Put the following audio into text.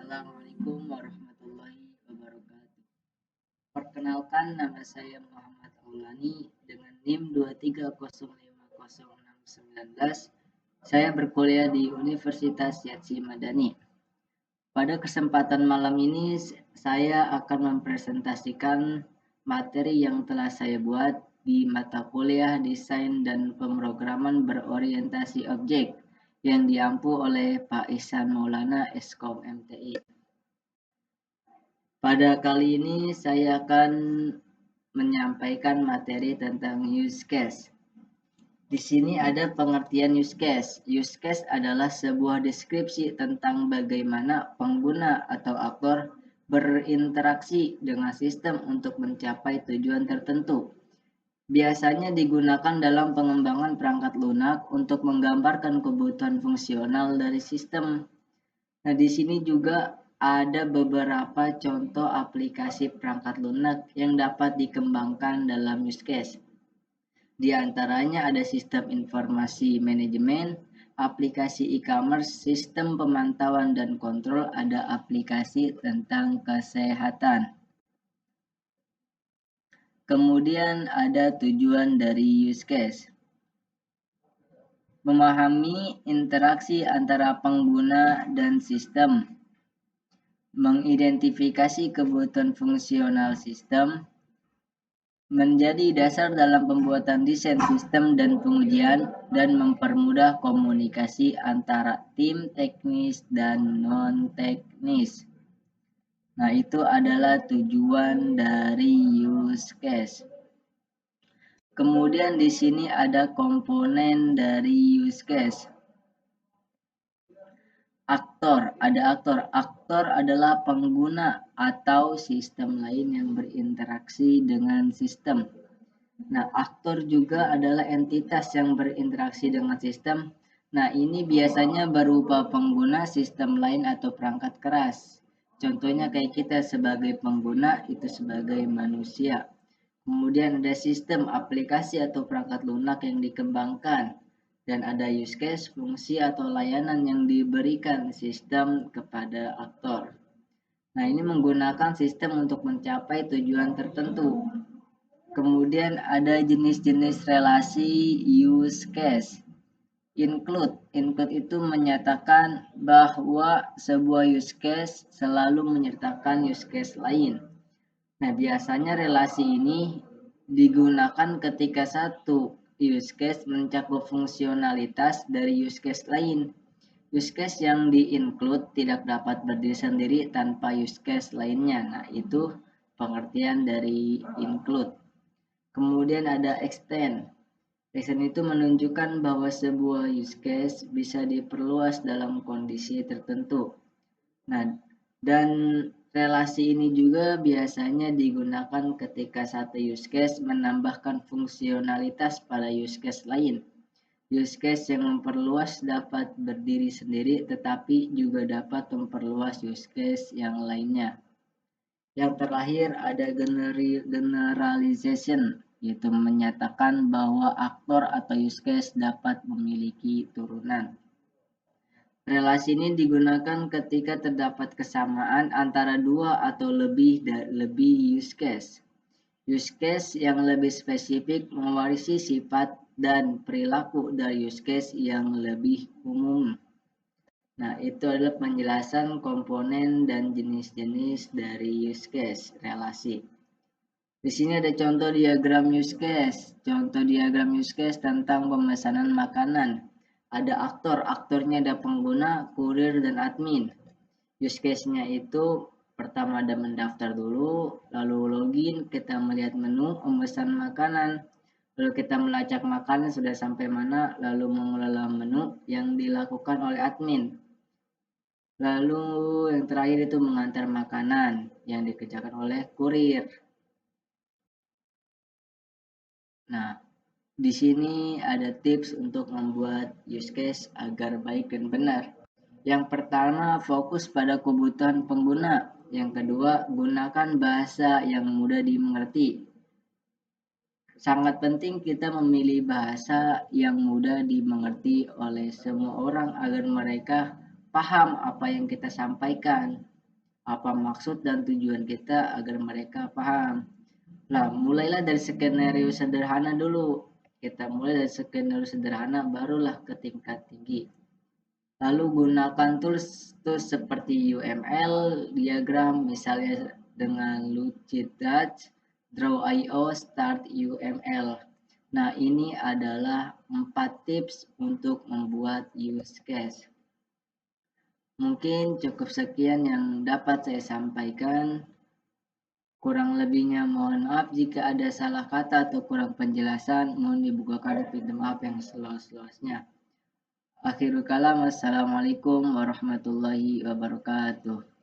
Assalamualaikum warahmatullahi wabarakatuh. Perkenalkan, nama saya Muhammad Aulani dengan NIM 2305069. Saya berkuliah di Universitas Yatsi Madani. Pada kesempatan malam ini saya akan mempresentasikan materi yang telah saya buat di mata kuliah Desain dan Pemrograman Berorientasi Objek yang diampu oleh Pak Ihsan Maulana Eskom MTI. Pada kali ini saya akan menyampaikan materi tentang use case. Di sini ada pengertian use case. Use case adalah sebuah deskripsi tentang bagaimana pengguna atau aktor berinteraksi dengan sistem untuk mencapai tujuan tertentu. Biasanya digunakan dalam pengembangan perangkat lunak untuk menggambarkan kebutuhan fungsional dari sistem. Nah, di sini juga ada beberapa contoh aplikasi perangkat lunak yang dapat dikembangkan dalam use case. Di antaranya ada sistem informasi manajemen, aplikasi e-commerce, sistem pemantauan dan kontrol, ada aplikasi tentang kesehatan. Kemudian ada tujuan dari use case. Memahami interaksi antara pengguna dan sistem. Mengidentifikasi kebutuhan fungsional sistem menjadi dasar dalam pembuatan desain sistem dan pengujian dan mempermudah komunikasi antara tim teknis dan non-teknis. Nah, itu adalah tujuan dari use case. Kemudian di sini ada komponen dari use case. Aktor, ada aktor. Aktor adalah pengguna atau sistem lain yang berinteraksi dengan sistem. Nah, aktor juga adalah entitas yang berinteraksi dengan sistem. Nah, ini biasanya berupa pengguna sistem lain atau perangkat keras. Contohnya kayak kita sebagai pengguna, itu sebagai manusia. Kemudian ada sistem, aplikasi atau perangkat lunak yang dikembangkan. Dan ada use case, fungsi atau layanan yang diberikan sistem kepada aktor. Nah, ini menggunakan sistem untuk mencapai tujuan tertentu. Kemudian ada jenis-jenis relasi use case. Include itu menyatakan bahwa sebuah use case selalu menyertakan use case lain. Nah, biasanya relasi ini digunakan ketika satu use case mencakup fungsionalitas dari use case lain. Use case yang di-include tidak dapat berdiri sendiri tanpa use case lainnya. Nah, itu pengertian dari include. Kemudian ada extend. Extend itu menunjukkan bahwa sebuah use case bisa diperluas dalam kondisi tertentu. Nah, dan relasi ini juga biasanya digunakan ketika satu use case menambahkan fungsionalitas pada use case lain. Use case yang memperluas dapat berdiri sendiri, tetapi juga dapat memperluas use case yang lainnya. Yang terakhir ada generalization, yaitu menyatakan bahwa aktor atau use case dapat memiliki turunan. Relasi ini digunakan ketika terdapat kesamaan antara dua atau lebih use case. Use case yang lebih spesifik mewarisi sifat dan perilaku dari use case yang lebih umum. Nah, itu adalah penjelasan komponen dan jenis-jenis dari use case relasi. Di sini ada contoh diagram use case. Contoh diagram use case tentang pemesanan makanan. Ada aktornya ada pengguna, kurir, dan admin. Use case-nya itu pertama ada mendaftar dulu, lalu login, kita melihat menu, memesan makanan, lalu kita melacak makanan sudah sampai mana, lalu mengelola menu yang dilakukan oleh admin. Lalu yang terakhir itu mengantar makanan yang dikerjakan oleh kurir. Nah, di sini ada tips untuk membuat use case agar baik dan benar. Yang pertama, fokus pada kebutuhan pengguna. Yang kedua, gunakan bahasa yang mudah dimengerti. Sangat penting kita memilih bahasa yang mudah dimengerti oleh semua orang agar mereka paham apa yang kita sampaikan. apa maksud dan tujuan kita agar mereka paham. Nah, mulailah dari skenario sederhana dulu. Kita mulai dari skenario sederhana, barulah ke tingkat tinggi. Lalu gunakan tools seperti UML, diagram, misalnya dengan Lucid Dutch, Draw.io, Start UML. Nah, ini adalah 4 tips untuk membuat use case. Mungkin cukup sekian yang dapat saya sampaikan. Kurang lebihnya mohon maaf jika ada salah kata atau kurang penjelasan. Mohon dibukakan pintu maaf yang seluas-luasnya. Akhirul kalam, wassalamualaikum warahmatullahi wabarakatuh.